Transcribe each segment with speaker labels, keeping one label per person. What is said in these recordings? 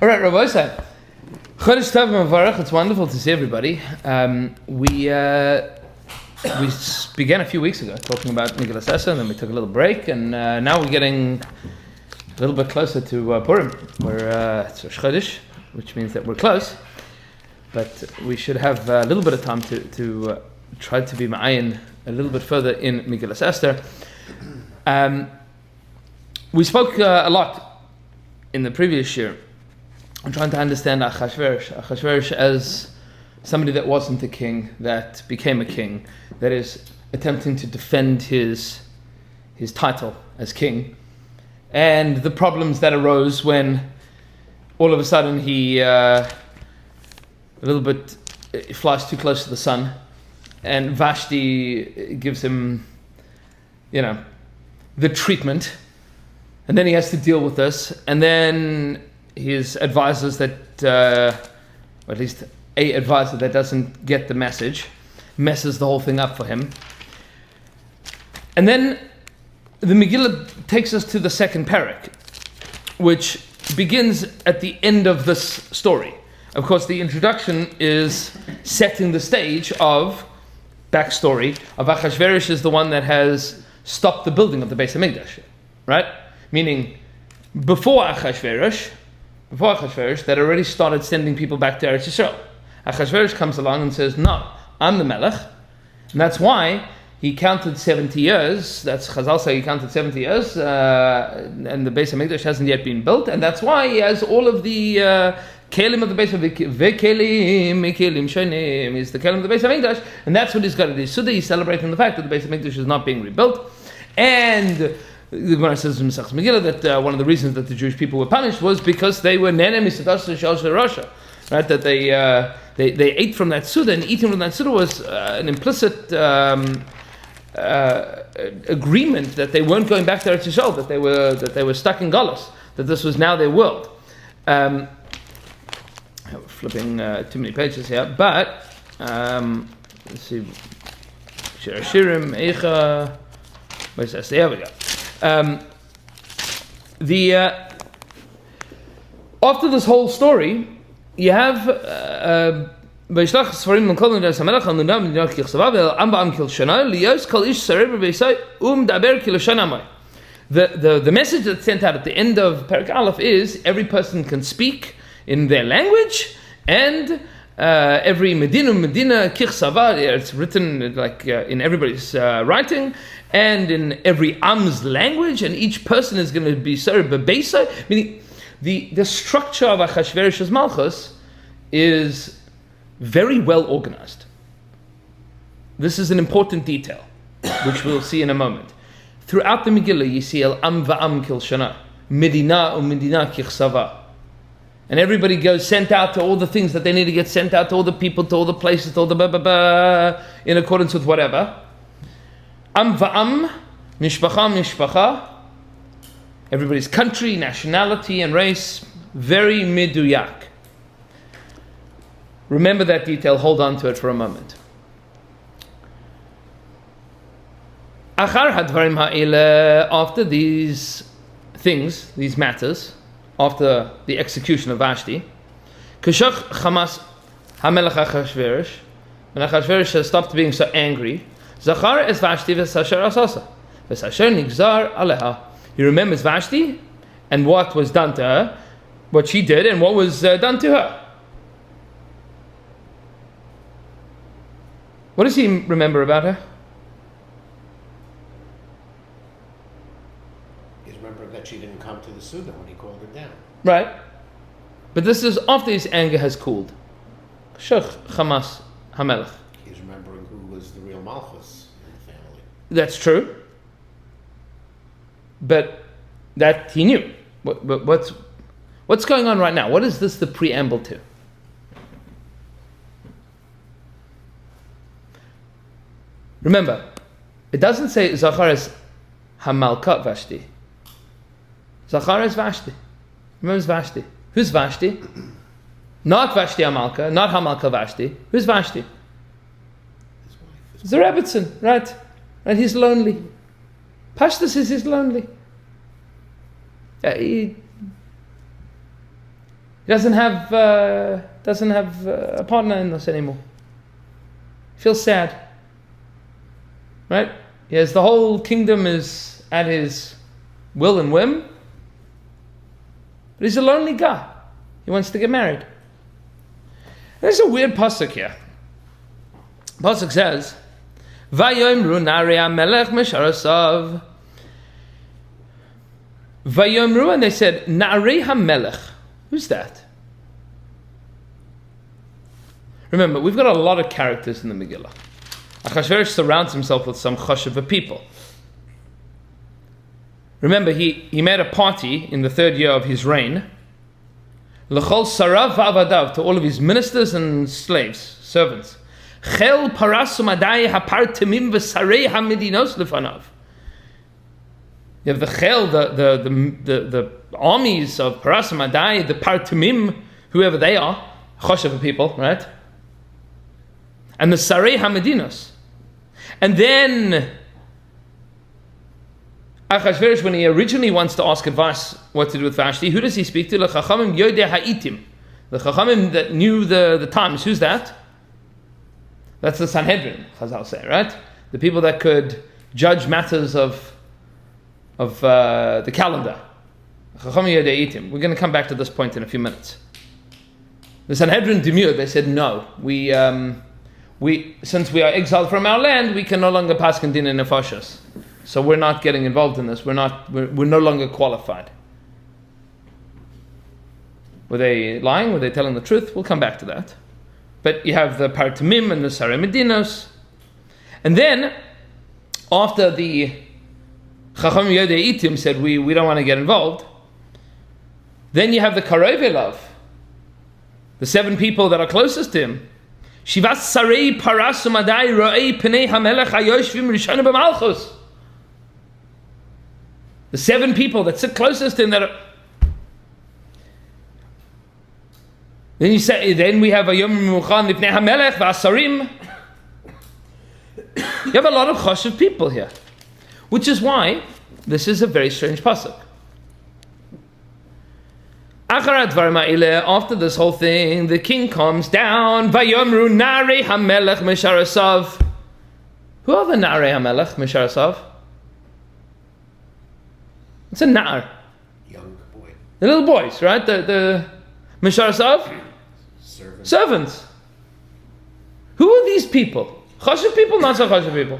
Speaker 1: All right, Rabbi Isai. Chodesh Tov Mavarach. It's wonderful to see everybody. We began a few weeks ago talking about Megillas Ester, and then we took a little break, and now we're getting a little bit closer to Purim. It's Rosh Chodesh, which means that we're close, but we should have a little bit of time to try to be ma'ayin a little bit further in Megillas Ester. We spoke a lot in the previous year. I'm trying to understand Achashverosh as somebody that wasn't a king, that became a king, that is attempting to defend his title as king, and the problems that arose when all of a sudden he flies too close to the sun, and Vashti gives him, the treatment, and then he has to deal with this, and then his advisors or at least a advisor that doesn't get the message, messes the whole thing up for him. And then the Megillah takes us to the second parak, which begins at the end of this story. Of course, the introduction is setting the stage of backstory of Achashverosh is the one that has stopped the building of the Beis Hamikdash, right? Meaning, before Achashverosh, that already started sending people back to Eretz Yisrael. Achashverosh comes along and says, no, I'm the Melech. And that's why he counted 70 years. That's Chazal say he counted 70 years, and the Beis Hamikdash hasn't yet been built. And that's why he has all of the kelim of the Beis Hamikdash. He's the kelim of the Beis Hamikdash, and that's what he's got to do. So he's celebrating the fact that the Beis Hamikdash is not being rebuilt. And the Gemara says in Masechtas Megillah that one of the reasons that the Jewish people were punished was because they were nene misadas Rasha, right? That they ate from that suda, and eating from that suda was an implicit agreement that they weren't going back to Eretz Yisrael, that they were stuck in Galus, that this was now their world. Flipping too many pages here, but let's see, Shir Hashirim, Eicha. Where's that? There we go. After this whole story, you have the message that's sent out at the end of Perek Aleph is every person can speak in their language, and every Medina Kichsava, it's written like in everybody's writing, and in every Am's language, and each person is going to be Bebeisa. Meaning, the structure of Achashverosh's Malchus is very well organized. This is an important detail, which we'll see in a moment. Throughout the Megillah, you see El Am Va'am Kil Shana, Medina Kichsava. And everybody goes sent out to all the things that they need to get sent out to, all the people, to all the places, to all the in accordance with whatever. Am va'am, mishpacha, everybody's country, nationality, and race, very miduyak. Remember that detail, hold on to it for a moment. Achar hadvarim ha'ile, after these things, these matters, after the execution of Vashti, Kashach Hamas Hamelech Achashverosh, when Achashverosh has stopped being so angry, Zachar es Vashti v'sasher asasa, v'sasher nigzar aleha. He remembers Vashti and what was done to her, what she did and what was done to her. What does he remember about her?
Speaker 2: That she didn't come to the Suda when he called her down.
Speaker 1: Right. But this is after his anger has cooled. Shech Hamas Hamelech.
Speaker 2: He's remembering who was the real Malchus in the family.
Speaker 1: That's true. But that he knew. What's going on right now? What is this the preamble to? Remember, it doesn't say Zachar is Hamalka Vashti. Zachar is Vashti. Remember Vashti. Who's Vashti? Not Vashti Hamalka, not Hamalka Vashti. Who's Vashti? His wife. Zerebitzin, right? Right, he's lonely. Pashtus is he's lonely. He doesn't have a partner in this anymore. He feels sad. Right? Yes, the whole kingdom is at his will and whim. But he's a lonely guy. He wants to get married. There's a weird pasuk here. Pasuk says, "Vayomru nari hamelech misharasav." Vayomru, and they said, "Nari hamelech." Who's that? Remember, we've got a lot of characters in the Megillah. Achashverosh surrounds himself with some chashuva people. Remember, he made a party in the 3rd year of his reign. L'chol sarav v'avadav, to all of his ministers and slaves, servants. Chel paras u'madai hapar temim v'sarei hamedinos lefanav. You have the chel, the armies of paras u'madai, the partemim, whoever they are, chashuva people, right? And the sarei hamedinos. And then Achashverosh, when he originally wants to ask advice what to do with Vashti, who does he speak to? The Chachamim Yodeh Ha'itim. The Chachamim that knew the times. Who's that? That's the Sanhedrin, Chazal say, right? The people that could judge matters of the calendar. Chachamim Yodeh Ha'itim. We're going to come back to this point in a few minutes. The Sanhedrin demurred. They said, no, we since we are exiled from our land, we can no longer pass din in nefashos. So we're not getting involved in this. We're no longer qualified. Were they lying? Were they telling the truth? We'll come back to that. But you have the Partamim and the Sarei Medinos. And then, after the Chacham Yodei Itim said, we don't want to get involved, then you have the Karov Elav, the 7 people that are closest to him. Shivas Sarei Paras U'Madai Ro'ei Pnei HaMelech HaYoshvim Rishon B'Malchus. The 7 people that sit closest to him that are... Then we have a Yom Muchan Lifnei HaMelech V'Asarim. You have a lot of chashuv people here. Which is why this is a very strange pasuk. After this whole thing, the king comes down. Vayomru Nari HaMelech Misharasav. Who are the Nari HaMelech Misharasav? It's a nar.
Speaker 2: Young boy.
Speaker 1: The little boys, right? The Misharasav? Servants. Who are these people? Chashuv people, not so chashuv people.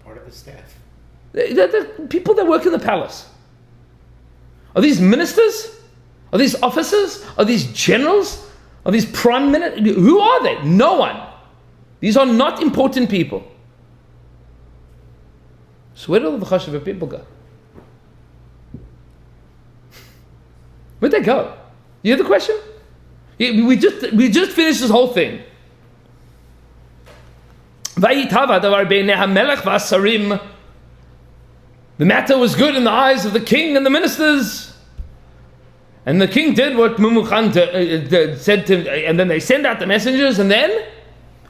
Speaker 2: Part of the staff.
Speaker 1: The people that work in the palace. Are these ministers? Are these officers? Are these generals? Are these prime ministers? Who are they? No one. These are not important people. So where did all the chashuv people go? Where'd they go? You hear the question? We just finished this whole thing. The matter was good in the eyes of the king and the ministers. And the king did what Mumuchan said to him, and then they send out the messengers, and then,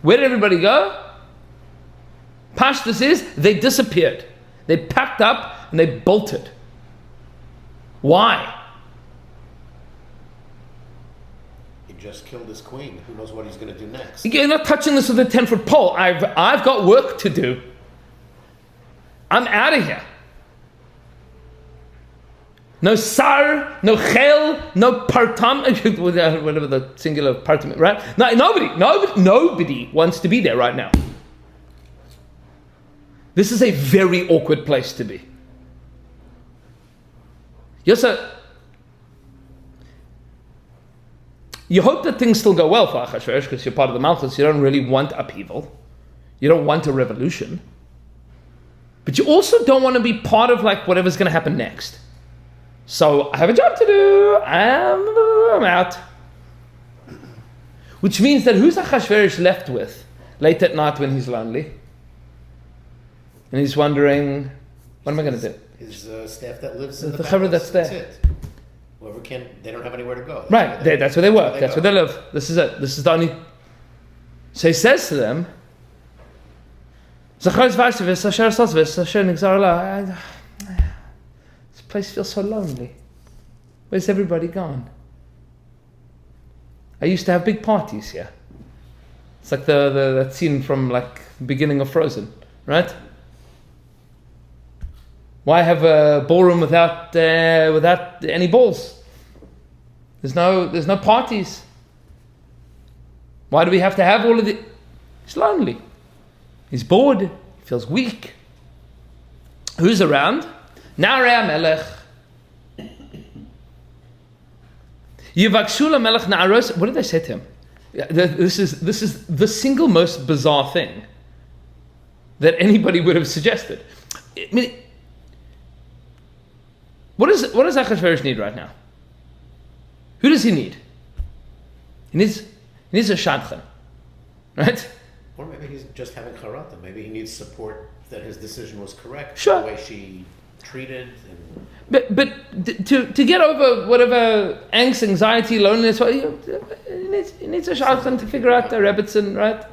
Speaker 1: where did everybody go? Pashtus is, they disappeared. They packed up and they bolted. Why?
Speaker 2: He just killed his queen. Who knows what he's going to do next?
Speaker 1: You're not touching this with a 10-foot pole. I've got work to do. I'm out of here. No sar, no chel, no partam, whatever the singular partam, right? No, nobody wants to be there right now. This is a very awkward place to be. Yosa, you hope that things still go well for Achashverosh because you're part of the Malchus. You don't really want upheaval. You don't want a revolution. But you also don't want to be part of like whatever's going to happen next. So I have a job to do. I'm out. Which means that who's Achashverosh left with late at night when he's lonely? And he's wondering, what am I going to do?
Speaker 2: His staff that lives in the
Speaker 1: chaver
Speaker 2: palace.
Speaker 1: that's there.
Speaker 2: That's it. Whoever can, they don't have anywhere to go.
Speaker 1: Right, that's where they work. That's where they live. This is it. This is the only... So he says to them, this place feels so lonely. Where's everybody gone? I used to have big parties here. It's like that scene from like the beginning of Frozen, right? Why have a ballroom without any balls? There's no parties. Why do we have to have all of the? He's lonely. He's bored. He feels weak. Who's around? Na'arei Melech. Yivakshula Melech Na'aros. What did they say to him? This is the single most bizarre thing that anybody would have suggested. I mean, what does Achashverosh need right now? Who does he need? He needs a shadchan, right?
Speaker 2: Or maybe he's just having charata. Maybe he needs support that his decision was correct.
Speaker 1: Sure.
Speaker 2: The way she treated. And
Speaker 1: But to get over whatever angst, anxiety, loneliness, he needs a shadchan to figure out the Rebbetzin, right?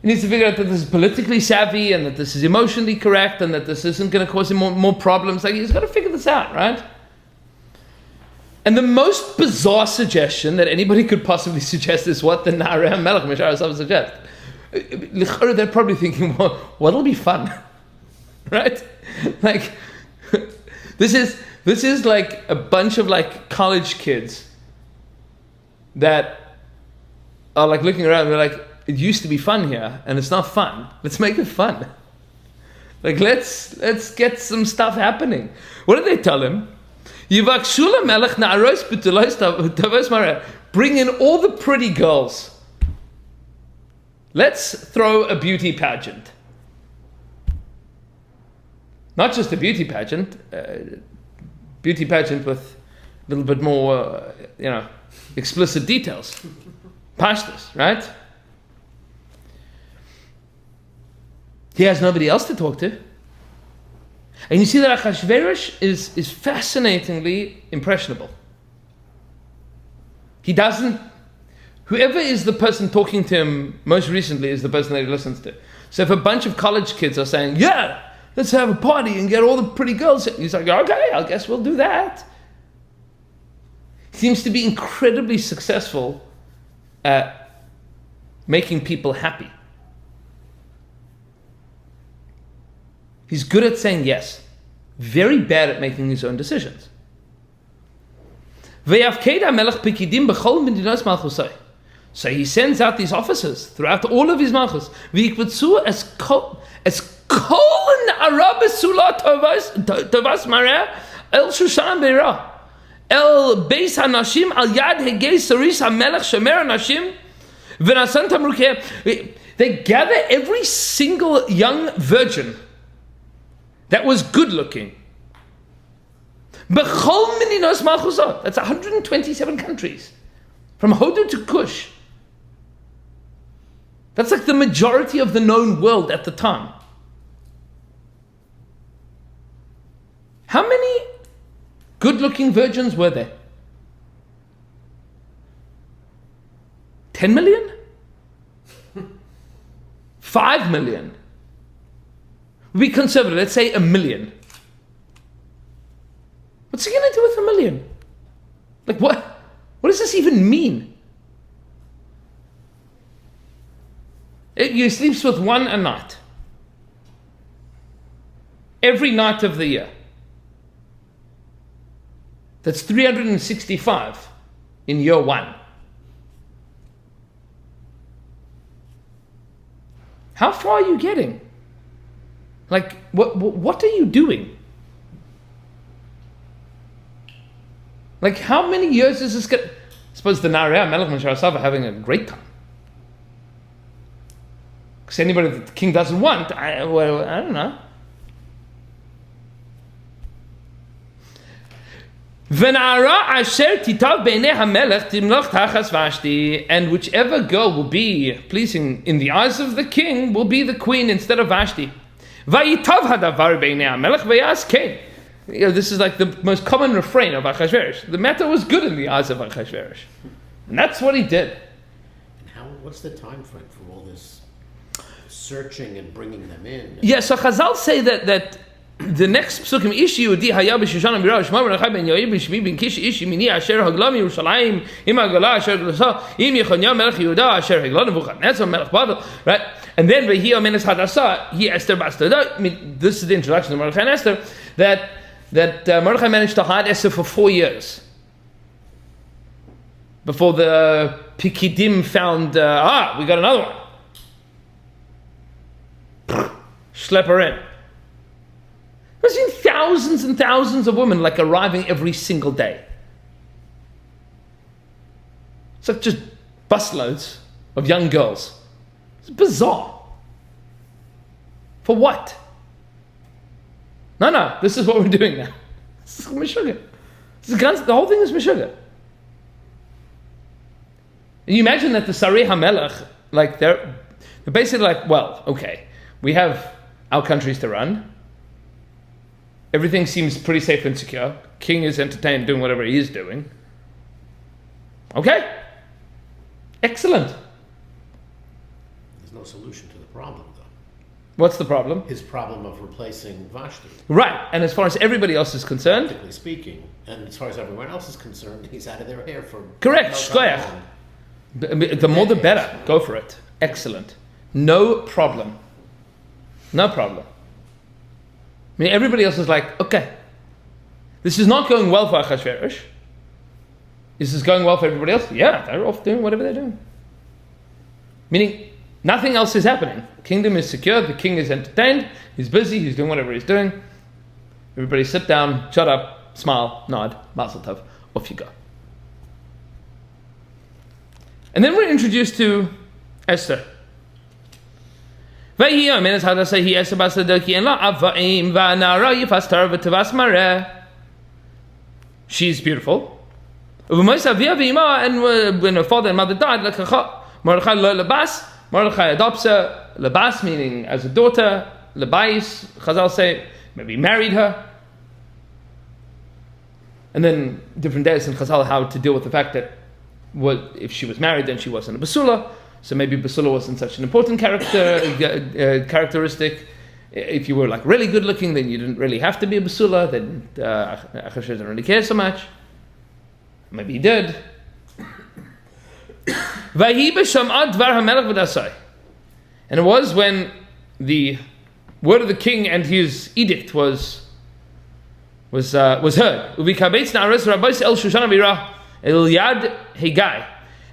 Speaker 1: He needs to figure out that this is politically savvy and that this is emotionally correct and that this isn't going to cause him more problems. Like, he's got to figure this out, right? And the most bizarre suggestion that anybody could possibly suggest is what the Na'arei Melech Mishar suggest. They're probably thinking, well, what'll be fun? Right? Like, this is like a bunch of like college kids that are like looking around and they're like, it used to be fun here and it's not fun. Let's make it fun. Like, let's get some stuff happening. What did they tell him? Yivakshula Melech Na'aros B'tulos Tavos Mareh. Bring in all the pretty girls. Let's throw a beauty pageant. Not just a beauty pageant with a little bit more, explicit details. Pashtus, right? He has nobody else to talk to. And you see that Achashverosh is fascinatingly impressionable. He doesn't... Whoever is the person talking to him most recently is the person that he listens to. So if a bunch of college kids are saying, yeah, let's have a party and get all the pretty girls, he's like, okay, I guess we'll do that. He seems to be incredibly successful at making people happy. He's good at saying yes. Very bad at making his own decisions. So he sends out these officers throughout all of his malchus. They gather every single young virgin that was good looking. That's 127 countries. From Hodu to Kush. That's like the majority of the known world at the time. How many good looking virgins were there? 10 million? 5 million? Be conservative, let's say 1 million. What's he going to do with 1 million? Like, what does this even mean? He sleeps with one a night. Every night of the year. That's 365 in year one. How far are you getting? Like, what are you doing? Like, how many years is this going to... I suppose the Na'arei Melech Mishar are having a great time. Because anybody that the king doesn't want, I don't know. And whichever girl will be pleasing in the eyes of the king will be the queen instead of Vashti. This is like the most common refrain of Achashverosh. The matter was good in the eyes of Achashverosh. And that's what he did.
Speaker 2: And what's the time frame for all this searching and bringing them in?
Speaker 1: Yeah, so Chazal say that the next psukim issue di hayab shishana bira shma ben ben yoyib shmi ben kish ishi mini asher haglam Yerushalayim im hagala asher glasa im Yechonya melech Yehuda asher haglan Nebuchadnezzar melech Babel, right? And then v'hi omenes hadasa hi Esther bastada. I mean, this is the introduction to Mordechai and Esther, that Mordechai managed to hide Esther for 4 years before the Pikidim found we got another one. Schlep her in. I've seen thousands and thousands of women like arriving every single day. It's like just busloads of young girls. It's bizarre. For what? No, this is what we're doing now. This is Meshuggah. The whole thing is Meshuggah. And you imagine that the Sarei HaMelech, like they're basically like, well, okay, we have our countries to run. Everything seems pretty safe and secure. King is entertained doing whatever he is doing. Okay. Excellent.
Speaker 2: There's no solution to the problem, though.
Speaker 1: What's the problem?
Speaker 2: His problem of replacing Vashti.
Speaker 1: Right. And as far as everybody else is concerned,
Speaker 2: Practically speaking, and as far as everyone else is concerned, he's out of their hair for...
Speaker 1: correct. Shkoyach. The more the better. Go for it. Excellent. No problem. No problem. I mean, everybody else is like, okay, this is not going well for Achashverosh. Is this going well for everybody else? Yeah, they're off doing whatever they're doing. Meaning, nothing else is happening. The kingdom is secure, the king is entertained, he's busy, he's doing whatever he's doing. Everybody sit down, shut up, smile, nod, mazel tov, off you go. And then we're introduced to Esther. She's beautiful. And when her father and mother died, Mordechai adopts her, Labas meaning as a daughter, Labais, Chazal say, maybe married her. And then different days in Chazal how to deal with the fact that if she was married, then she wasn't a Basula. So maybe Basula wasn't such an important characteristic. If you were like really good looking, then you didn't really have to be a Basula. Then Achashverosh didn't really care so much. Maybe he did. And it was when the word of the king and his edict was heard.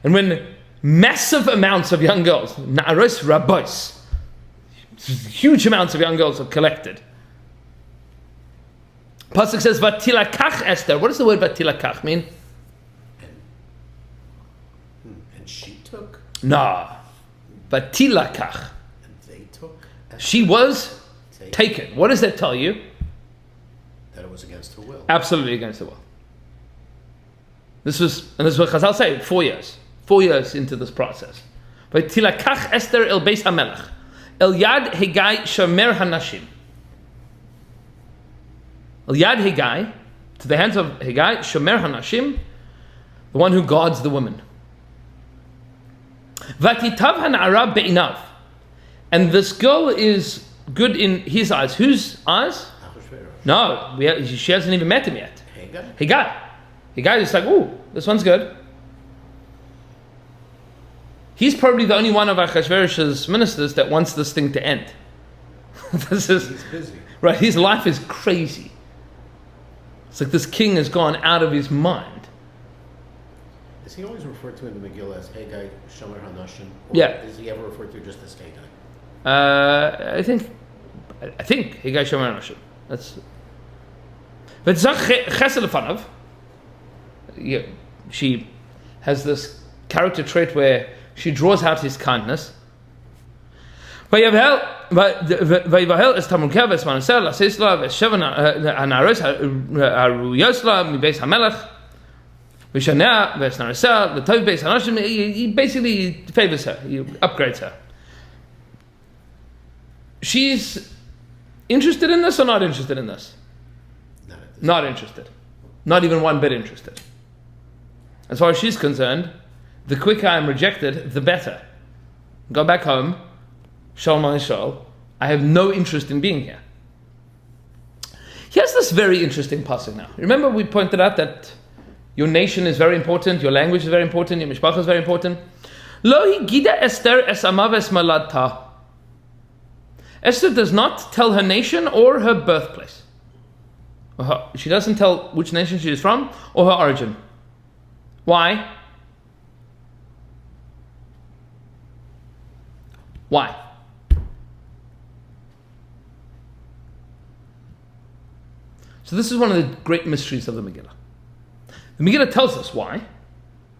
Speaker 1: And when massive amounts of young girls, na'aros rabbos, huge amounts of young girls are collected. Pasuk says, "Vatilakach Esther." What does the word "vatilakach" mean?
Speaker 2: And she took.
Speaker 1: No, vatilakach.
Speaker 2: And they took.
Speaker 1: She was taken. What does that tell you?
Speaker 2: That it was against her will.
Speaker 1: Absolutely against her will. This is what Chazal say. 4 years. 4 years into this process. Vatilakach Esther el beis hamelech el yad Hegai shomer hanashim. El yad Hegai, to the hands of Hegai shomer hanashim, the one who guards the women. Vatitav hana'ara be'inav, and this girl is good in his eyes. Whose eyes? No, she hasn't even met him yet. Hegai is like, ooh, this one's good. He's probably the only one of Achashverosh's ministers that wants this thing to end. He's
Speaker 2: busy.
Speaker 1: Right, his life is crazy. It's like this king has gone out of his mind.
Speaker 2: Is he always referred to in the Megillah as Hegai Shomer HaNashim?
Speaker 1: Yeah.
Speaker 2: Is he ever referred to just as Hegai?
Speaker 1: I think Hegai Shomer HaNashim. That's. But Chesed Lefanav, she has this character trait where she draws out his kindness. ויבהל אסתר מורכבת מנסה לעשות לה ושבע הנערות הראויות לה מבית המלך ושניה ושנרסה לטוב בית האנשים. He basically favors her, he upgrades her. She's interested in this or not interested in this? Not interested. Not even one bit interested. As far as she's concerned, the quicker I'm rejected, the better. Go back home, Shalom Aleichem. I have no interest in being here. this very interesting passage now. Remember we pointed out that your nation is very important, your language is very important, your mishpacha is very important. Lo higida Ester es amav es maladta. Esther does not tell her nation or her birthplace. She doesn't tell which nation she is from or her origin. Why? Why? So this is one of the great mysteries of the Megillah. The Megillah tells us why,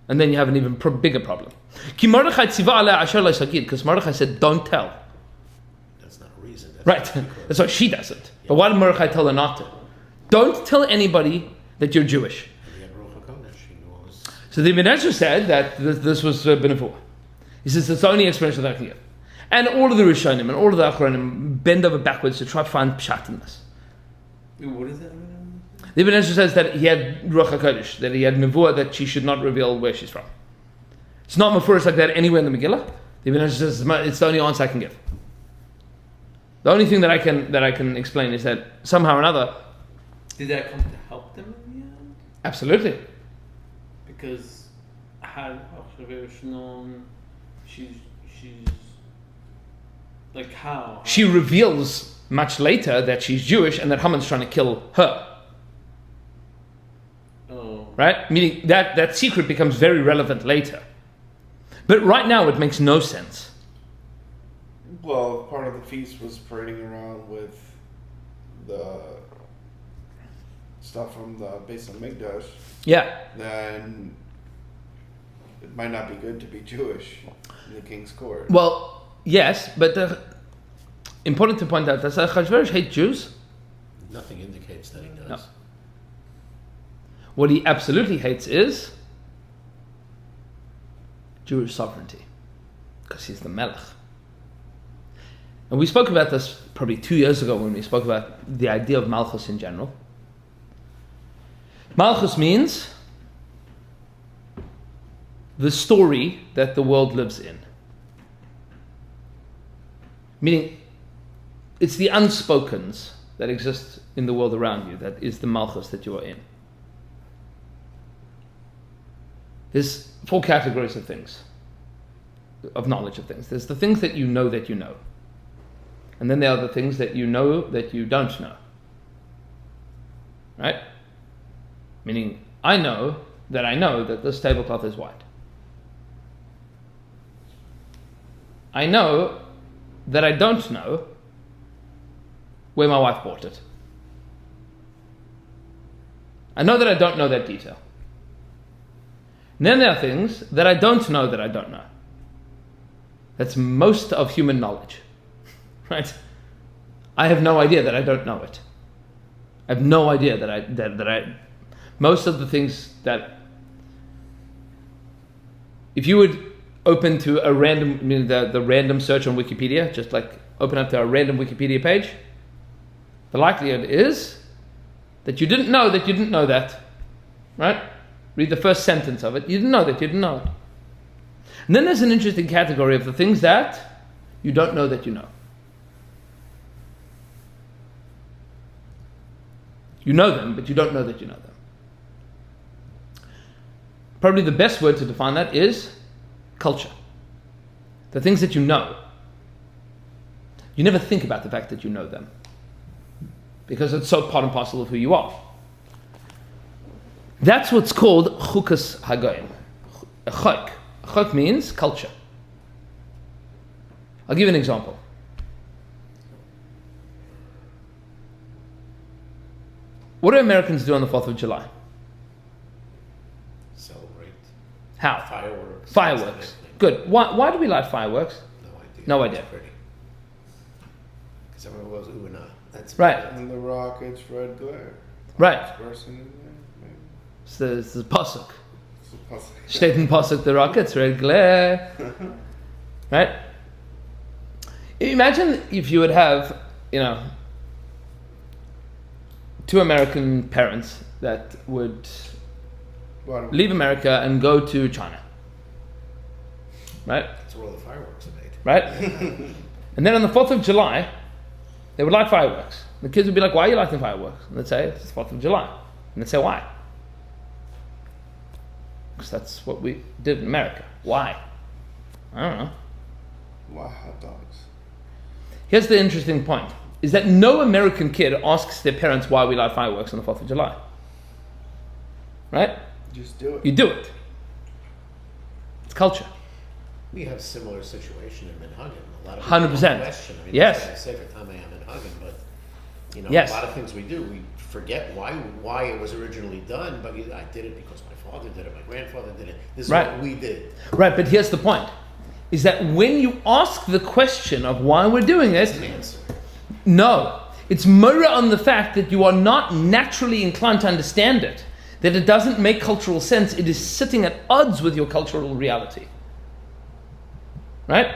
Speaker 1: and then you have an even bigger problem. Because Mordechai said, don't tell.
Speaker 2: That's not a reason.
Speaker 1: Right, that's why she doesn't. But why did Mordechai tell her not to? Don't tell anybody that you're Jewish. So the Ibn Ezra said that this was Benavua. He says it's the only explanation that I can give. And all of the Rishonim and all of the Achronim bend over backwards to try to find pshat in this.
Speaker 3: What is that?
Speaker 1: The Ibn Ezra says that he had Ruach HaKodesh, that he had Nevuah, that she should not reveal where she's from. It's not Mephuros like that anywhere in the Megillah. The Ibn Ezra says it's the only answer I can give. The only thing that I can explain is that somehow or another.
Speaker 3: Did that come to help them in the end?
Speaker 1: Absolutely.
Speaker 3: Because had Achashverosh known she's like how?
Speaker 1: She reveals much later that she's Jewish and that Haman's trying to kill her.
Speaker 3: Oh.
Speaker 1: Right? Meaning that secret becomes very relevant later. But right now it makes no sense.
Speaker 4: Well, part of the feast was parading around with the stuff from the base of Megillas.
Speaker 1: Yeah.
Speaker 4: Then it might not be good to be Jewish in the king's court.
Speaker 1: Well, yes, but important to point out that Achashverosh hates Jews.
Speaker 2: Nothing indicates that he does.
Speaker 1: No. What he absolutely hates is Jewish sovereignty, because he's the Melech. And we spoke about this probably 2 years ago when we spoke about the idea of Malchus in general. Malchus means the story that the world lives in. Meaning, it's the unspokens that exist in the world around you that is the Malchus that you are in. There's 4 categories of things, of knowledge of things. There's the things that you know that you know. And then there are the things that you know that you don't know. Right? Meaning, I know that this tablecloth is white. I know that I don't know where my wife bought it. I know that I don't know that detail. And then there are things that I don't know that I don't know. That's most of human knowledge. Right? I have no idea that I don't know it. I have no idea that I most of the things that if you would open to a random, the random search on Wikipedia, just like open up to a random Wikipedia page, the likelihood is that you didn't know that you didn't know that. Right? Read the first sentence of it. You didn't know that you didn't know it. And then there's an interesting category of the things that you don't know that you know. You know them, but you don't know that you know them. Probably the best word to define that is culture. The things that you know. You never think about the fact that you know them, because it's so part and parcel of who you are. That's what's called chukas hagoyim. A chok. A chok means culture. I'll give you an example. What do Americans do on the 4th of July?
Speaker 2: Celebrate.
Speaker 1: How?
Speaker 2: Fireworks.
Speaker 1: Fireworks. Good. Why do we light fireworks?
Speaker 2: No idea.
Speaker 1: No idea.
Speaker 2: It's pretty. Because everyone goes, ooh and ah. That's
Speaker 1: Right.
Speaker 4: And the rockets, red glare.
Speaker 1: Right.
Speaker 4: Bursting in there. Maybe.
Speaker 1: It's the pasuk.
Speaker 4: It's a puzzle.
Speaker 1: Steht in pasuk the rockets, red glare. Right? Imagine if you would have, 2 American parents that would
Speaker 4: What?
Speaker 1: leave America and go to China. Right?
Speaker 2: where all the fireworks are made.
Speaker 1: Right? And then on the 4th of July, They would light fireworks. The kids would be like, why are you lighting fireworks? And they'd say, it's the 4th of July. And they'd say, why? Because that's what we did in America. Why? I don't know.
Speaker 4: Why hot dogs?
Speaker 1: Here's the interesting point, is that no American kid asks their parents why we light fireworks on the 4th of July. Right?
Speaker 4: Just do it.
Speaker 1: You do it. It's culture.
Speaker 2: We have similar situation in Manhattan. A lot of
Speaker 1: 100%.
Speaker 2: question. I mean,
Speaker 1: Yes.
Speaker 2: I say for time I am in Hagen, but you know,
Speaker 1: Yes.
Speaker 2: a lot of things we do, we forget why it was originally done. But I did it because my father did it, my grandfather did it. This is
Speaker 1: Right.
Speaker 2: what we did.
Speaker 1: Right, but here's the point, is that when you ask the question of why we're doing
Speaker 2: It's
Speaker 1: it,
Speaker 2: an answer.
Speaker 1: no, it's more on the fact that you are not naturally inclined to understand it, that it doesn't make cultural sense, it is sitting at odds with your cultural reality. Right?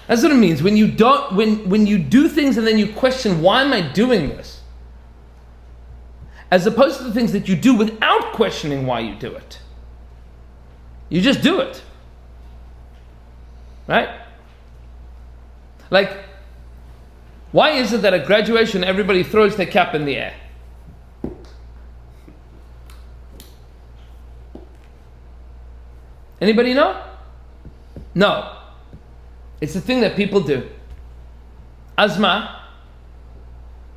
Speaker 1: That's what it means. When you do things and then you question, why am I doing this? As opposed to the things that you do without questioning why you do it. You just do it. Right? Like, why is it that at graduation everybody throws their cap in the air? Anybody know? No. It's the thing that people do. Asma.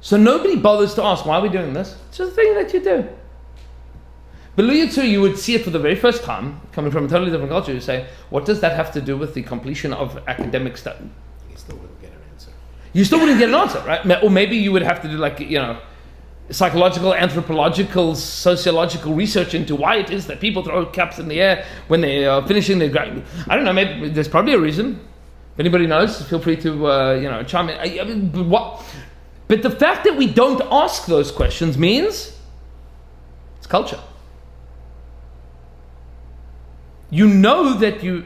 Speaker 1: So nobody bothers to ask, why are we doing this? It's just a thing that you do. But you would see it for the very first time, coming from a totally different culture. You say, what does that have to do with the completion of academic study?
Speaker 2: You still wouldn't get an answer.
Speaker 1: You still wouldn't get an answer, right? Or maybe you would have to do psychological, anthropological, sociological research into why it is that people throw caps in the air when they are finishing their grad. I don't know, maybe there's probably a reason. If anybody knows, feel free to chime in. But the fact that we don't ask those questions means it's culture. You know that you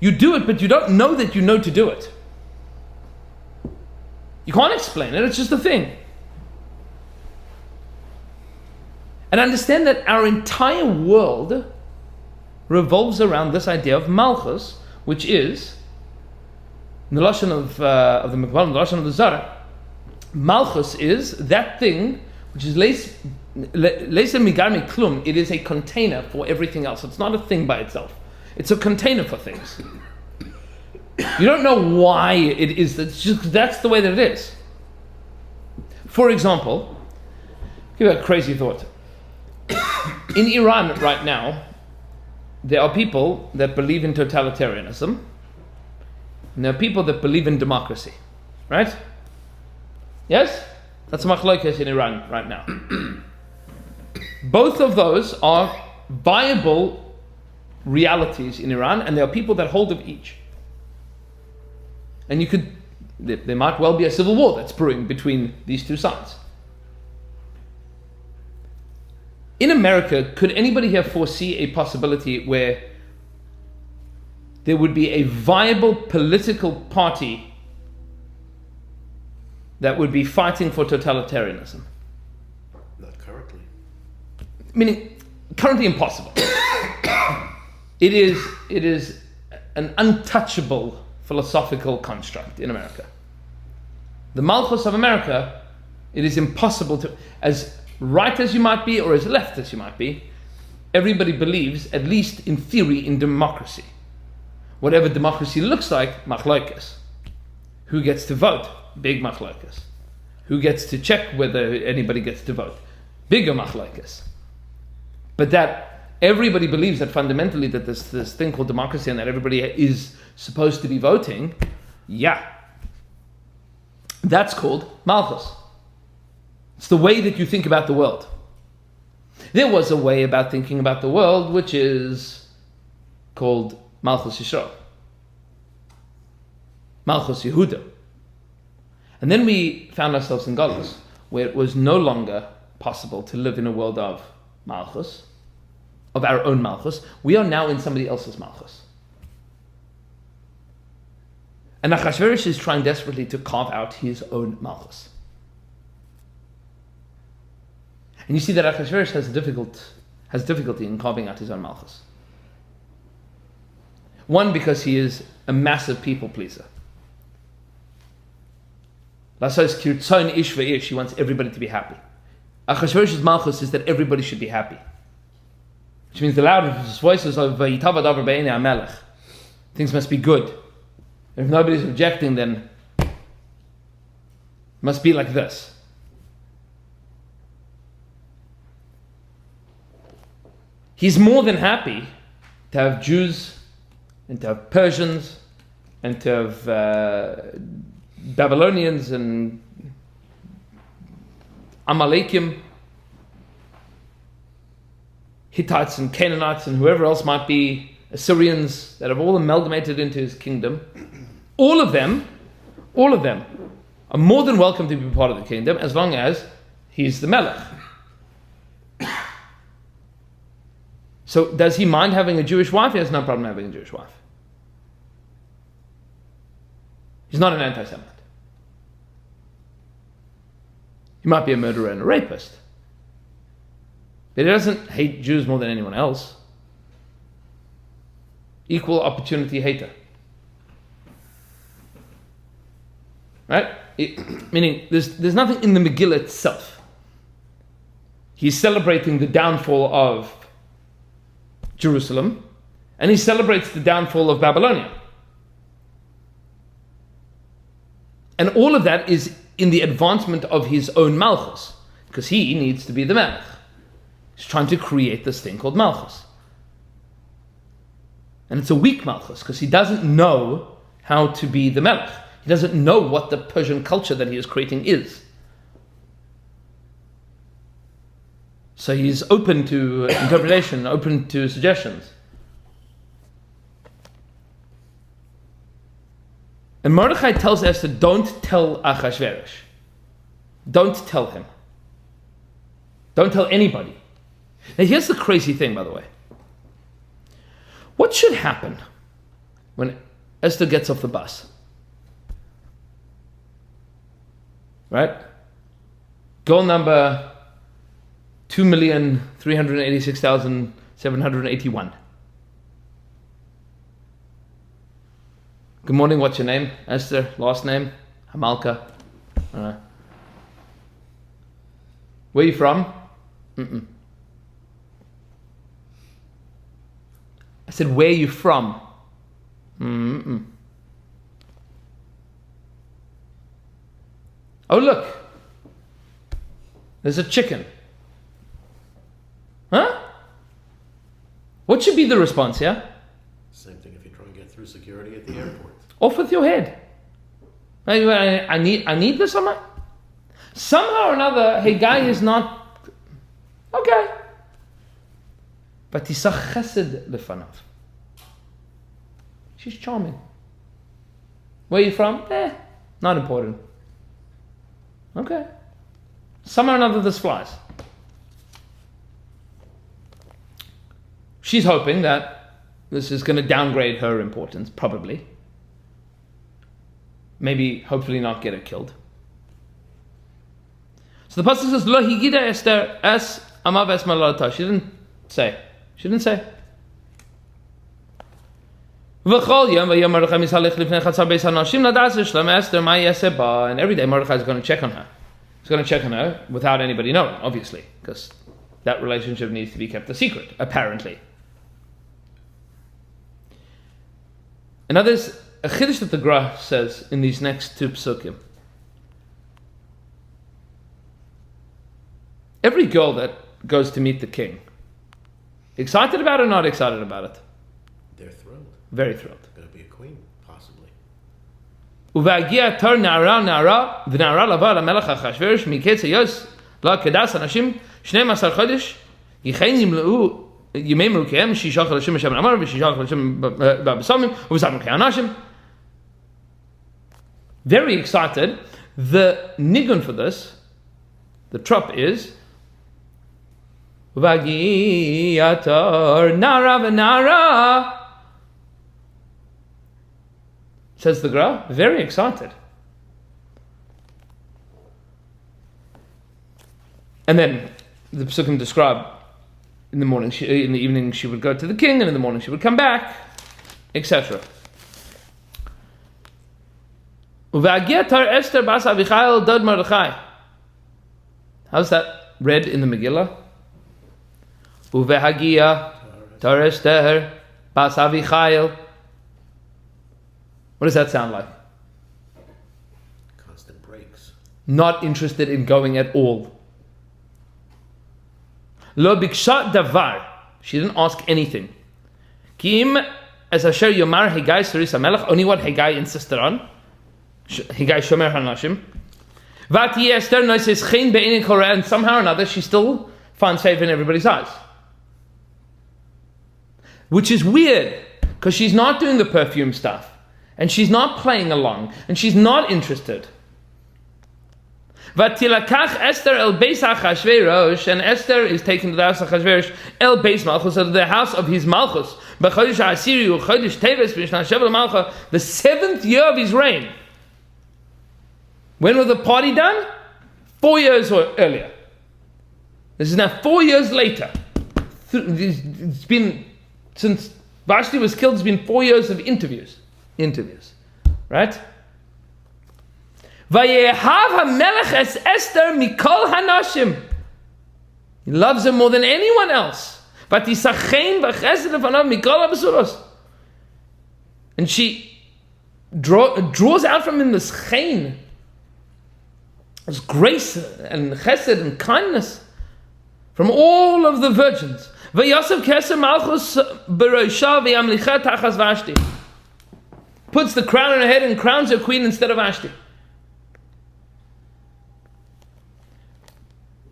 Speaker 1: do it, but you don't know that you know to do it. You can't explain it, it's just a thing. And understand that our entire world revolves around this idea of Malchus, which is, in the Lashon of the Megillah, in the Lashon of the Zohar, Malchus is that thing which is Leisa Migar Klum. It is a container for everything else. It's not a thing by itself. It's a container for things. You don't know why it is. That's the way that it is. For example, give you a crazy thought. In Iran right now, there are people that believe in totalitarianism, and there are people that believe in democracy. Right? Yes? That's machlokes in Iran right now. Both of those are viable realities in Iran, and there are people that hold of each. And there might well be a civil war that's brewing between these two sides. In America, could anybody here foresee a possibility where there would be a viable political party that would be fighting for totalitarianism?
Speaker 2: Not currently.
Speaker 1: Meaning, currently impossible. It is an untouchable philosophical construct in America. The Malchus of America, it is impossible to, as right as you might be or as left as you might be, everybody believes, at least in theory, in democracy. Whatever democracy looks like, machlokes. Who gets to vote? Big machlokes. Who gets to check whether anybody gets to vote? Bigger machlokes. But that everybody believes that fundamentally that there's this thing called democracy and that everybody is supposed to be voting, yeah. That's called Malchus. It's the way that you think about the world. There was a way about thinking about the world which is called Malchus Yisrael. Malchus Yehuda. And then we found ourselves in Galus, where it was no longer possible to live in a world of Malchus, of our own Malchus. We are now in somebody else's Malchus. And Achashverosh is trying desperately to carve out his own Malchus. And you see that Achashverosh has difficulty in carving out his own Malchus. One, because he is a massive people pleaser. Lasos kirtzon ish ve'ish. She wants everybody to be happy. Achashverosh's malchus is that everybody should be happy. Which means the loudest voices of Yitavad Avar Be'enei HaMelech. Things must be good. If nobody's objecting, then it must be like this. He's more than happy to have Jews and to have Persians and to have Babylonians and Amalekim, Hittites and Canaanites and whoever else might be, Assyrians, that have all amalgamated into his kingdom. All of them are more than welcome to be part of the kingdom as long as he's the Melech. So does he mind having a Jewish wife? He has no problem having a Jewish wife. He's not an anti-Semite. He might be a murderer and a rapist. But he doesn't hate Jews more than anyone else. Equal opportunity hater. Right? Meaning, there's nothing in the Megillah itself. He's celebrating the downfall of Jerusalem, and he celebrates the downfall of Babylonia. And all of that is in the advancement of his own Malchus, because he needs to be the Melech. He's trying to create this thing called Malchus. And it's a weak Malchus, because he doesn't know how to be the Melech. He doesn't know what the Persian culture that he is creating is. So he's open to interpretation, open to suggestions. And Mordechai tells Esther, don't tell Achashverosh. Don't tell him. Don't tell anybody. Now here's the crazy thing, by the way. What should happen when Esther gets off the bus? Right? Goal number 2,386,781. Good morning, what's your name? Esther, last name? Hamalka. Where are you from? I said, where are you from? Oh, look. There's a chicken. Huh? What should be the response, yeah?
Speaker 2: Same thing if you try and get through security at the airport.
Speaker 1: Off with your head. I need this on my... Somehow or another, hey, guy is not... Okay. But tisach chesed lefanav. She's charming. Where are you from? Not important. Okay. Somehow or another this flies. She's hoping that this is going to downgrade her importance, probably. Maybe, hopefully not get her killed. So the pasuk says, Lo higida Esther es amav es malalata. She didn't say. V'chol yom v'yom Mordechai misalech lifnei chatzar beis hanashim ladas shlam Esther ma yaseh ba. And every day Mordechai is going to check on her. He's going to check on her without anybody knowing, obviously, because that relationship needs to be kept a secret, apparently. And now there's a chiddush that the Gra says in these next two psukim. Every girl that goes to meet the king, excited about it or not excited about it?
Speaker 2: They're thrilled.
Speaker 1: Very thrilled.
Speaker 2: Going to be a queen, possibly.
Speaker 1: Uvagia tar nara v'nara lava lamelech Achashverosh miketz hayos la kedas anashim 12 chodesh yichein yimleu yimei merukeim shishach Hashem Hashem amar v'shishach Hashem b'besamim u'besamim ke'anashim. Very excited. The nigun for this, the trop is Uvagia tar nara v'nara. Says the Gra, very excited. And then the Psukim describe in the morning, in the evening she would go to the king, and in the morning she would come back, etc. Uvehagia tar Ester bas Avichail dod Mordechai. How's that read in the Megillah? Uvehagia tar Ester bas Avichail. What does that sound like?
Speaker 2: Constant breaks.
Speaker 1: Not interested in going at all. Lo biksha davar. She didn't ask anything. Kim as Asher Yomar Hegai Saris HaMelech. Only what Hegai insisted on. Hegai Shomer HaNashim. Vati Esther noises Chen be'enin Korah, and somehow or another she still finds favor in everybody's eyes. Which is weird, because she's not doing the perfume stuff. And she's not playing along. And she's not interested. Vatilakach Esther el Beis HaChashverosh, and Esther is taken to the house of Chashverosh el Beis Malchus, to the house of his Malchus. B'chodesh HaAsiri u'chodesh Teves b'Shna Shevel Malcha, the 7th year of his reign. When was the party done? 4 years earlier. This is now 4 years later. It's been, since Vashti was killed, it's been 4 years of interviews. Right? Vayehav HaMelech es Esther mikol hanashim. He loves her more than anyone else. Vatisachein v'chesed lefanav mikol habesuros. And she draws out from him this chein, this grace and chesed and kindness from all of the virgins. V'yosef keser malchus b'roisha v'yamlicha tachas Vashti. Puts the crown on her head and crowns her queen instead of Vashti.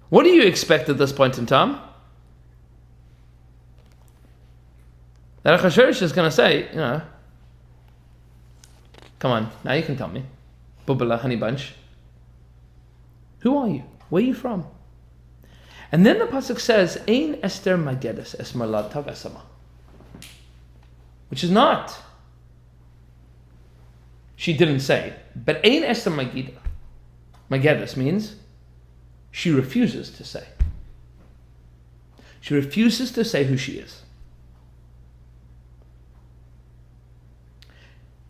Speaker 1: What do you expect at this point in time? That Achashverosh is going to say, come on, now you can tell me. Bubala, honey bunch. Who are you? Where are you from? And then the pasuk says, Ein Ester Megillas es malad tav esama. Which is not. She didn't say. But Ein Ester Megillas means she refuses to say. She refuses to say who she is.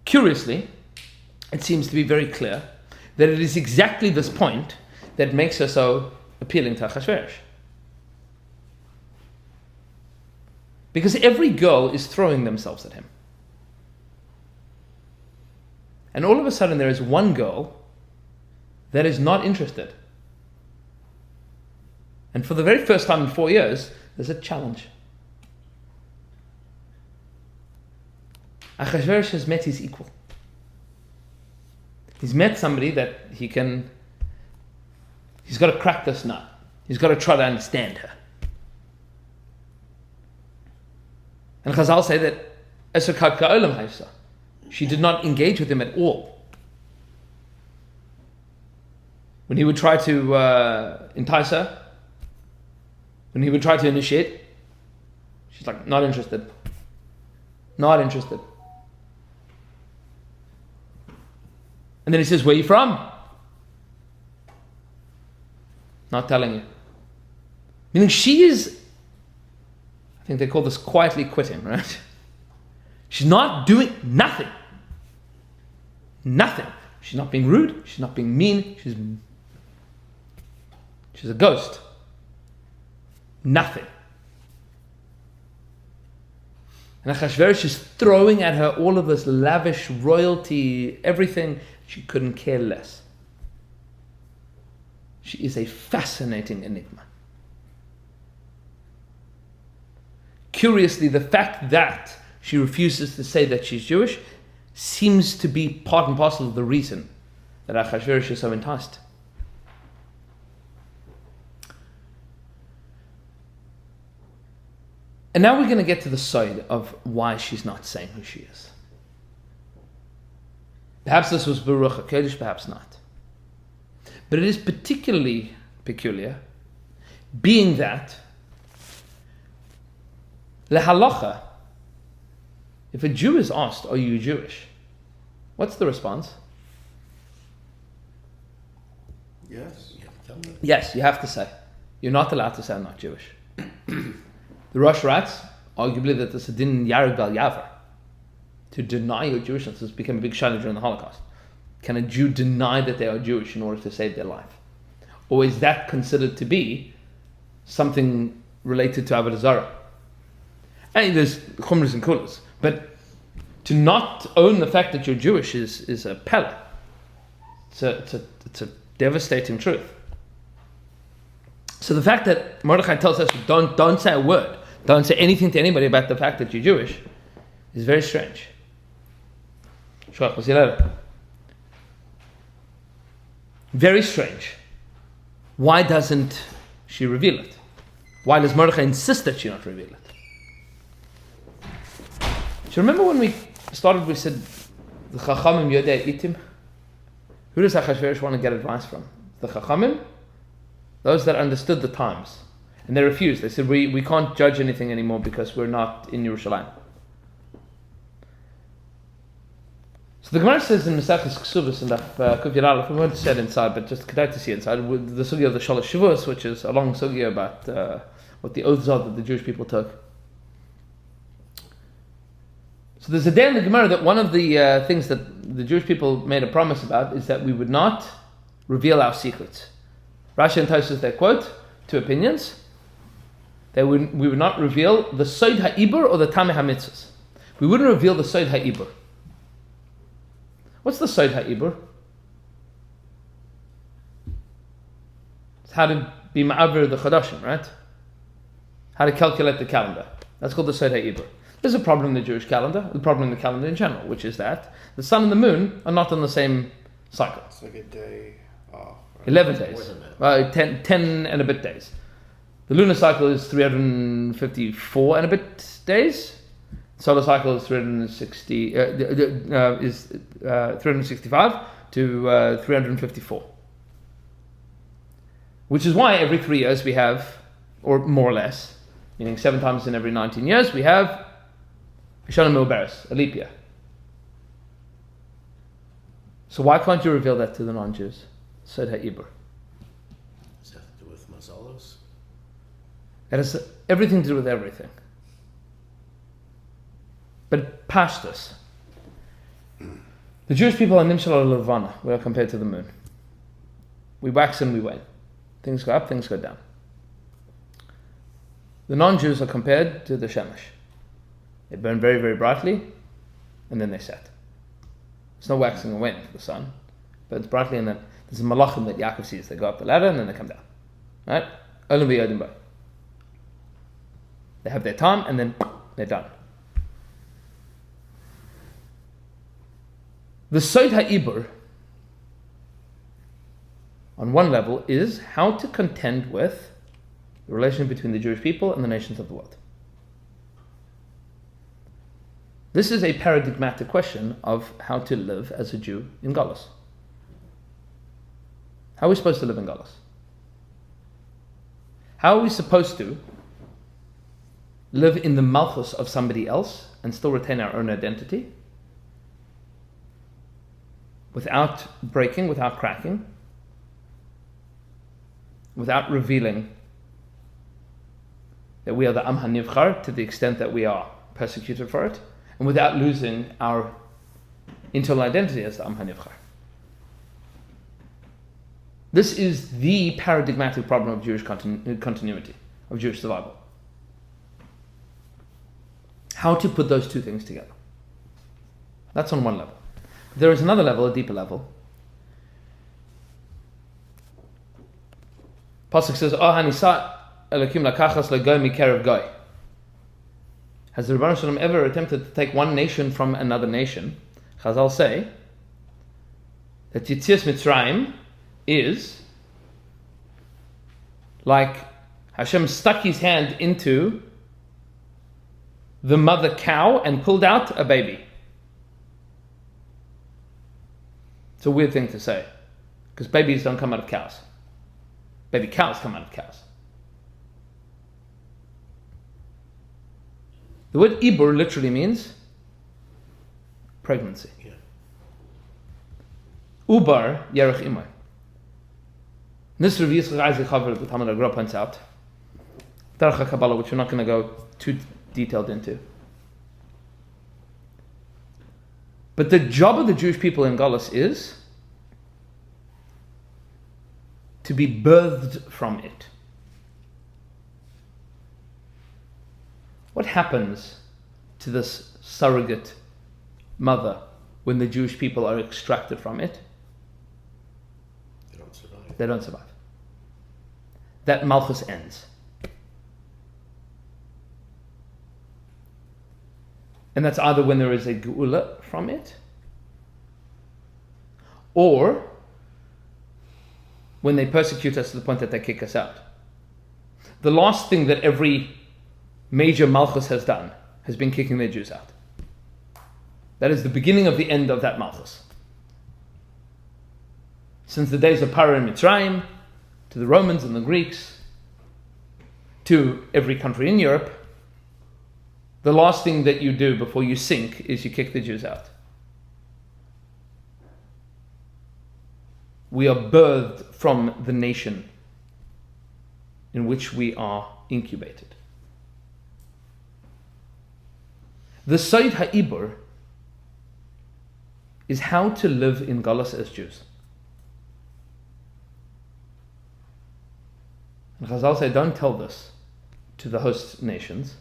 Speaker 1: Curiously, it seems to be very clear that it is exactly this point that makes her so appealing to Achashverosh. Because every girl is throwing themselves at him. And all of a sudden there is one girl that is not interested. And for the very first time in 4 years, there's a challenge. Achashverosh has met his equal. He's met somebody that he's got to crack this nut. He's got to try to understand her. And Chazal say that Ester Kad Ka'olam Haisa. She did not engage with him at all. When he would try to entice her, when he would try to initiate, she's like, not interested. Not interested. And then he says, where are you from? Not telling you. Meaning she is, I think they call this quietly quitting, right? She's not doing nothing. Nothing. She's not being rude. She's not being mean. She's a ghost. Nothing. And Achashverosh is throwing at her all of this lavish royalty, everything. She couldn't care less. She is a fascinating enigma. Curiously, the fact that she refuses to say that she's Jewish seems to be part and parcel of the reason that Achashverosh is so enticed. And now we're going to get to the side of why she's not saying who she is. Perhaps this was Baruch HaKodesh, perhaps not. But it is particularly peculiar, being that lehalacha, if a Jew is asked, are you Jewish? What's the response?
Speaker 4: Yes.
Speaker 2: You have to tell me.
Speaker 1: Yes, you have to say. You're not allowed to say I'm not Jewish. The Rosh writes, arguably, that this is din yarg al yavar. To deny your Jewishness has become a big shayla during the Holocaust. can a Jew deny that they are Jewish in order to save their life? Or is that considered to be something related to Avodah Zarah? And there's chumras and kulas, but to not own the fact that you're Jewish is a pella. It's a devastating truth. So the fact that Mordechai tells us don't say a word, don't say anything to anybody about the fact that you're Jewish, is very strange. Very strange. Why doesn't she reveal it? Why does Mordechai insist that she not reveal it? Do you remember when we started, we said, the Chachamim Yodei Itim? Who does Achashverosh want to get advice from? The Chachamim? Those that understood the times. And they refused. They said, we can't judge anything anymore because we're not in Yerushalayim. So the Gemara says in Maseches Ksubos and Kuf Yud Aleph, we won't say it inside, but just kedai to see inside, with the sugya of the Shalosh Shavuos, which is a long sugya about what the oaths are that the Jewish people took. So there's a day in the Gemara that one of the things that the Jewish people made a promise about is that we would not reveal our secrets. Rashi and Tosfos, they quote two opinions. We would not reveal the Sod HaIbur or the Tameh HaMitzvos. We wouldn't reveal the Sod HaIbur. What's the Sod HaIbur? It's how to be ma'aver the Chodashim, right? How to calculate the calendar. That's called the Sod HaIbur. There's a problem in the Jewish calendar, the problem in the calendar in general, which is that the sun and the moon are not on the same cycle.
Speaker 4: It's like a day off. Right?
Speaker 1: 11 days. 10 and a bit days. The lunar cycle is 354 and a bit days. Solar cycle is 365 to 354. Which is why every 3 years we have, or more or less, meaning 7 times in every 19 years, we have Shana Milberes, a leap year. So why can't you reveal that to the non-Jews? Sod HaIbur.
Speaker 2: Does that have to do with mazalos?
Speaker 1: It has everything to do with everything. But pashtus. The Jewish people are nimshal al-levana. We are compared to the moon. We wax and we wane. Things go up, things go down. The non-Jews are compared to the shemesh. They burn very, very brightly, and then they set. It's no waxing and waning for the sun. It burns brightly, and then there's a malachim that Yaakov sees. They go up the ladder, and then they come down. Right? Olam v'yodim bo. They have their time, and then they're done. The Sod HaIbur, on one level, is how to contend with the relation between the Jewish people and the nations of the world. This is a paradigmatic question of how to live as a Jew in Galus. How are we supposed to live in Galus? How are we supposed to live in the malchus of somebody else and still retain our own identity? Without breaking, without cracking, without revealing that we are the Am HaNivchar to the extent that we are persecuted for it, and without losing our internal identity as the Am HaNivchar. This is the paradigmatic problem of Jewish continuity, of Jewish survival. How to put those two things together. That's on one level. There is another level, a deeper level. Pasuk says, "Oh hanisa Elokim lakachas legoy mikerev goy." Has the Rebbeinu Shalom ever attempted to take one nation from another nation? Chazal say that Yetzias Mitzrayim is like Hashem stuck his hand into the mother cow and pulled out a baby. It's a weird thing to say, because babies don't come out of cows. Baby cows come out of cows. The word Ibur literally means pregnancy.
Speaker 2: Yeah.
Speaker 1: Ubar Yerech Imay. This Rav Yitzchak Isaac Chaver, the Talmud Agra, points out, Darach Kabbalah, which we're not going to go too detailed into. But the job of the Jewish people in Galus is to be birthed from it. What happens to this surrogate mother when the Jewish people are extracted from it?
Speaker 2: They don't survive.
Speaker 1: They don't survive. That Malchus ends. And that's either when there is a geula from it, or when they persecute us to the point that they kick us out. The last thing that every major Malchus has done has been kicking their Jews out. That is the beginning of the end of that Malchus. Since the days of Paro and Mitzrayim, to the Romans and the Greeks, to every country in Europe, the last thing that you do before you sink is you kick the Jews out. We are birthed from the nation in which we are incubated. The Sayyid Ha'ibur is how to live in Galus as Jews. And Chazal say, don't tell this to the host nations.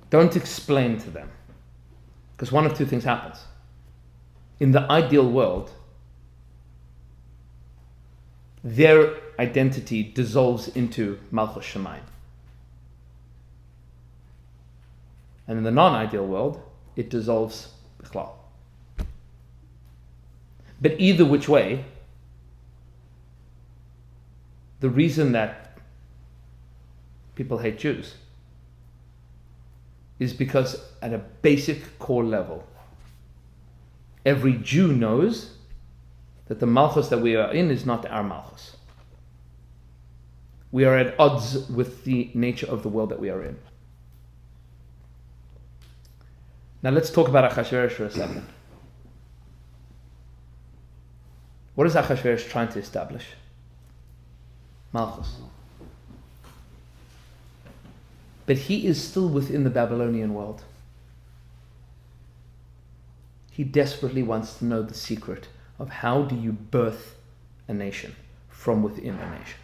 Speaker 1: Don't explain to them. Because one of two things happens. In the ideal world, their identity dissolves into Malchus Shemayim. And in the non-ideal world, it dissolves Bichlal. But either which way, the reason that people hate Jews is because at a basic core level, every Jew knows that the Malchus that we are in is not our Malchus. We are at odds with the nature of the world that we are in. Now let's talk about Achashverosh for a second. What is Achashverosh trying to establish? Malchus. But he is still within the Babylonian world. He desperately wants to know the secret of how do you birth a nation from within a nation.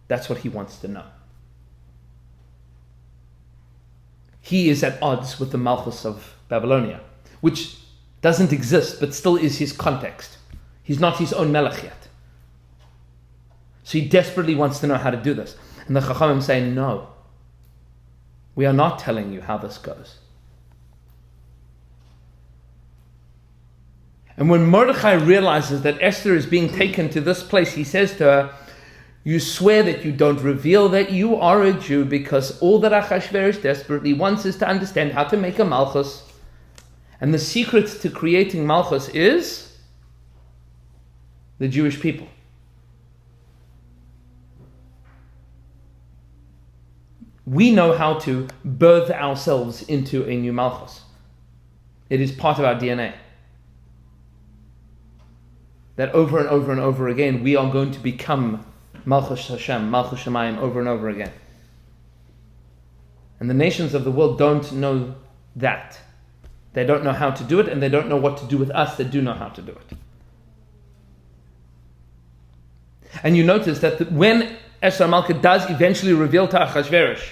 Speaker 1: That's what he wants to know. He is at odds with the Malchus of Babylonia, which doesn't exist, but still is his context. He's not his own melech yet. So he desperately wants to know how to do this. And the Chachamim say, no, we are not telling you how this goes. And when Mordechai realizes that Esther is being taken to this place, he says to her, you swear that you don't reveal that you are a Jew, because all that Achashverosh desperately wants is to understand how to make a Malchus. And the secret to creating Malchus is the Jewish people. We know how to birth ourselves into a new Malchus. It is part of our DNA. That over and over and over again, we are going to become Malchus Hashem, Malchus Shemayim, over and over again. And the nations of the world don't know that. They don't know how to do it, and they don't know what to do with us that do know how to do it. And you notice that when Esther Malka does eventually reveal to Achashverosh,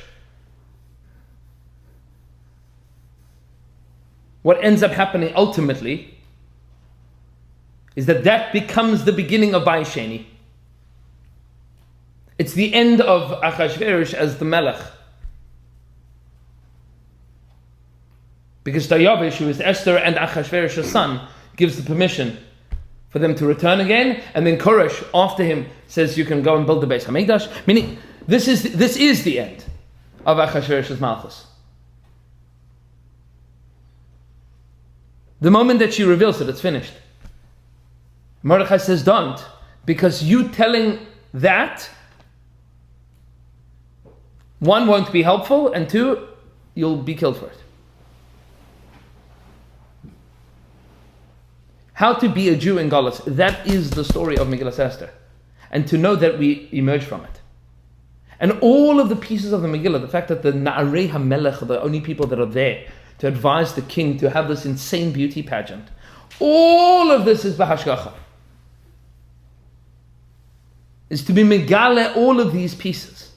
Speaker 1: what ends up happening ultimately is that becomes the beginning of Bayesheni. It's the end of Achashverosh as the Melech. Because Dayavish, who is Esther and Achashverosh's son, gives the permission for them to return again, and then Koresh, after him, says you can go and build the Beis HaMikdash. Meaning, this is the end of Achashverosh's Malchus. The moment that she reveals it, it's finished. Mordechai says, don't, because you telling that, one, won't be helpful, and two, you'll be killed for it. How to be a Jew in Galus, that is the story of Megillas Ester. And to know that we emerge from it. And all of the pieces of the Megillah, the fact that the Na'arei HaMelech are the only people that are there to advise the king to have this insane beauty pageant, All of this is bahashgacha. Is to be megale all of these pieces.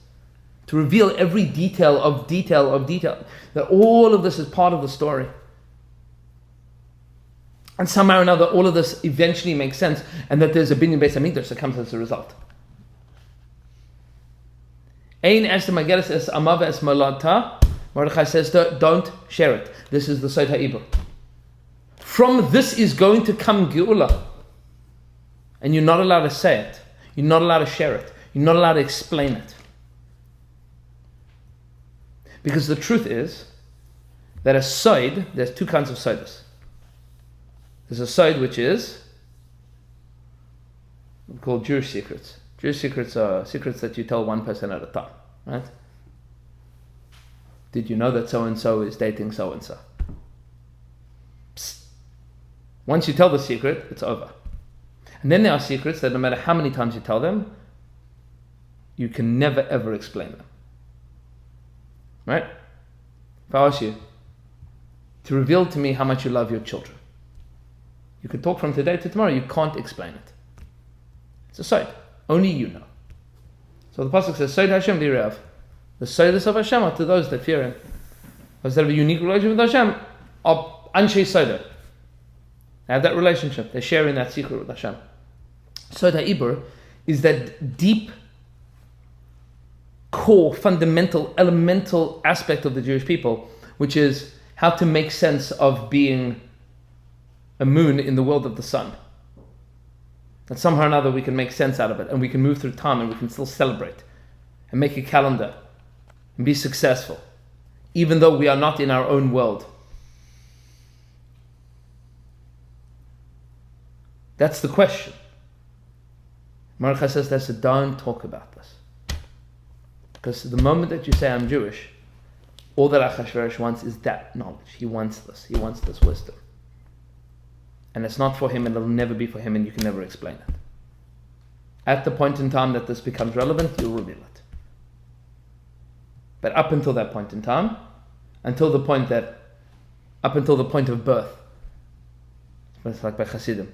Speaker 1: To reveal every detail of detail of detail. That all of this is part of the story. And somehow or another, all of this eventually makes sense, and that there's a binyan beis hamikdash that comes as a result. Ein Ester Megillas es amava es molata. Mordechai says, don't share it. This is the Sod HaIbur. From this is going to come Geula. And you're not allowed to say it. You're not allowed to share it. You're not allowed to explain it. Because the truth is that a Sod, there's two kinds of Sodas. There's a Sod which is called Jewish secrets. Jewish secrets are secrets that you tell one person at a time, right? Did you know that so-and-so is dating so-and-so? Psst. Once you tell the secret, it's over. And then there are secrets that no matter how many times you tell them, you can never ever explain them. Right? If I ask you to reveal to me how much you love your children, you could talk from today to tomorrow, you can't explain it. It's a Sod. Only you know. So the pasuk says, Sod Hashem li'rev. The Sodas of Hashem are to those that fear Him. Those that have a unique relationship with Hashem are Anshe Soda. They have that relationship. They're sharing that secret with Hashem. Sod HaIbur is that deep, core, fundamental, elemental aspect of the Jewish people, which is how to make sense of being a moon in the world of the sun. That somehow or another we can make sense out of it, and we can move through time, and we can still celebrate and make a calendar and be successful, even though we are not in our own world. That's the question. Mordechai says, don't talk about this. Because the moment that you say I'm Jewish, all that Achashverosh wants is that knowledge. He wants this. He wants this wisdom. And it's not for him, and it'll never be for him, and you can never explain it. At the point in time that this becomes relevant, you'll reveal it. But up until that point in time, up until the point of birth, it's like by Hasidim,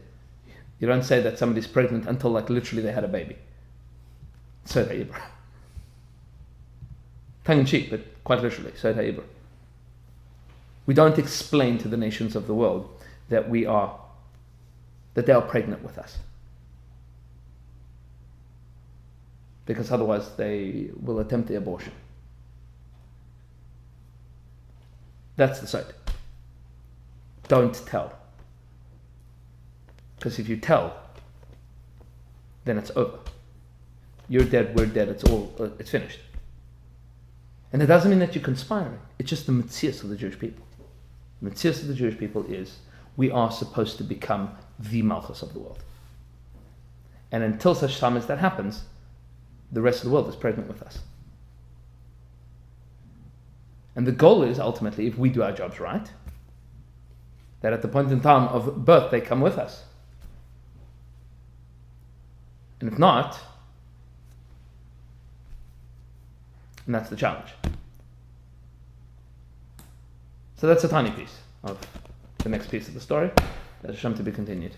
Speaker 1: you don't say that somebody's pregnant until like literally they had a baby. Sod HaIbur. Tongue in cheek, but quite literally, Sod HaIbur. We don't explain to the nations of the world that they are pregnant with us. Because otherwise they will attempt the abortion. That's the Sod. Don't tell. Because if you tell, then it's over. You're dead, we're dead, it's finished. And it doesn't mean that you're conspiring. It's just the Metzias of the Jewish people. The Metzias of the Jewish people is we are supposed to become the Malchus of the world. And until such time as that happens, the rest of the world is pregnant with us. And the goal is, ultimately, if we do our jobs right, that at the point in time of birth, they come with us. And if not, and that's the challenge. So that's a tiny piece of the next piece of the story. That's Hashem to be continued.